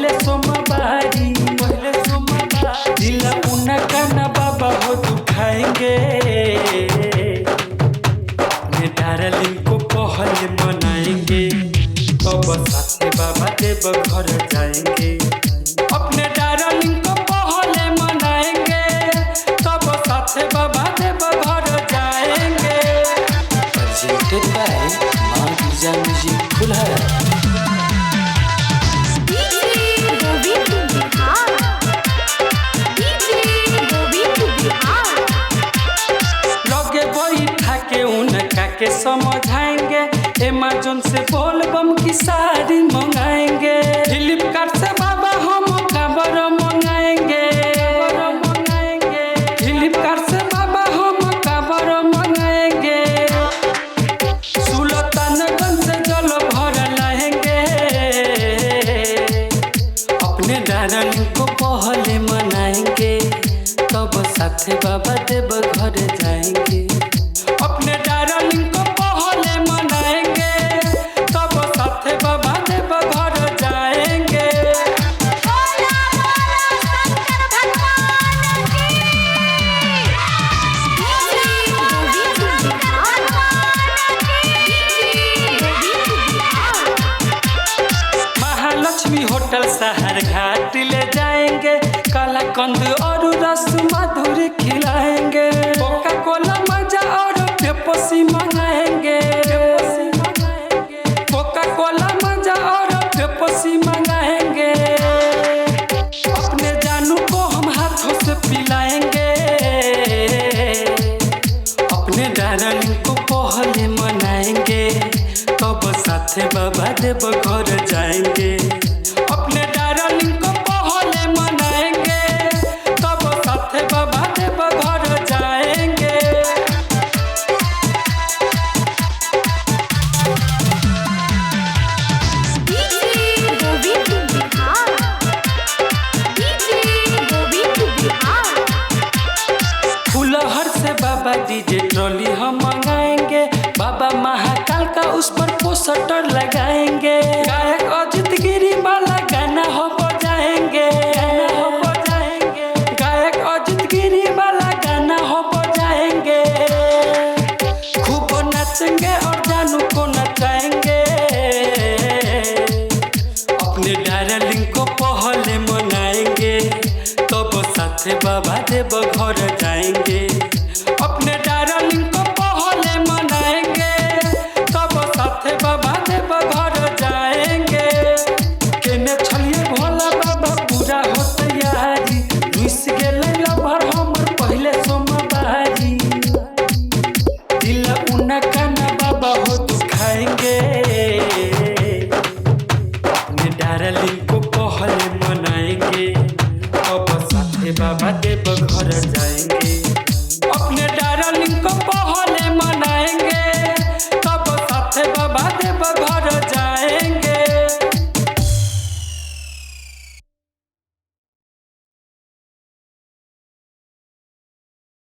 पहले सोमवारी दिल उनका ना बाबा हो दुखाएंगे। अपने डार्लिंग को पहले मनाएंगे, तब साथे बाबा देव घर जाएंगे। अपने डार्लिंग को पहले मनाएंगे, तब साथे बाबा देव घर जाएंगे। Presented by माँ गिरजा म्यूजिक फुलहर। लगे बैठा के उनका के समझाएंगे, अमेज़न से बोल बम की साड़ी मंगाएंगे। फ्लिपकार्ट से बाबा हम खबर मंगाएंगे। फ्लिपकार्ट से बाबा हम खबर मंगाएंगे। सुल्तानगंज से जल भर लाएंगे। अपने डार्लिंग को पहले मनाएंगे, तब साथे बाबा देव घर जाएंगे। अपने डार्लिंग को पहले मनाएंगे, तब साथे बाबा देव घर जाएंगे। महालक्ष्मी होटल शहर घाट ले जाएंगे, कालाकंद और रस मधुर खिलाएंगे। कोका कोला मजा और पेप्सी मंगाएंगे। कोका कोला मजा और पेप्सी मंगाएंगे। अपने जानू को हम हाथों से पिलाएंगे। अपने डार्लिंग को पहले मनाएंगे, तब साथे बाबा देव घर जाएंगे। अपने डार्लिंग को पहले मनाएंगे, तब साथे बाबा देव घर जाएंगे। फुलहर से बाबा डीजे ट्रॉली हम मंगाएंगे। बाबा महाकाल का उस पर पोस्टर लगाएंगे। गायक अजित गिरी वाला गाना हो बजाएंगे। गायक अजित गिरी वाला गाना हो बजाएंगे। खूब नाचेंगे और जानू को नचाएंगे। अपने डार्लिंग को पहले मनाएंगे, तब साथे बाबा देव घर जाएंगे। अपने डार्लिंग को पहले मनाएंगे, तब साथे बाबा देव घर जाएंगे। केने छलिए भोला बाबा पूरा हो तैयारी, घुस गेले लभर हमर पहले सोमवारी। दिल उनका ना बाबा हो दुखाएंगे। अपने डार्लिंग को पहले मनाएंगे, तब साथे बाबा देव घर जाएंगे।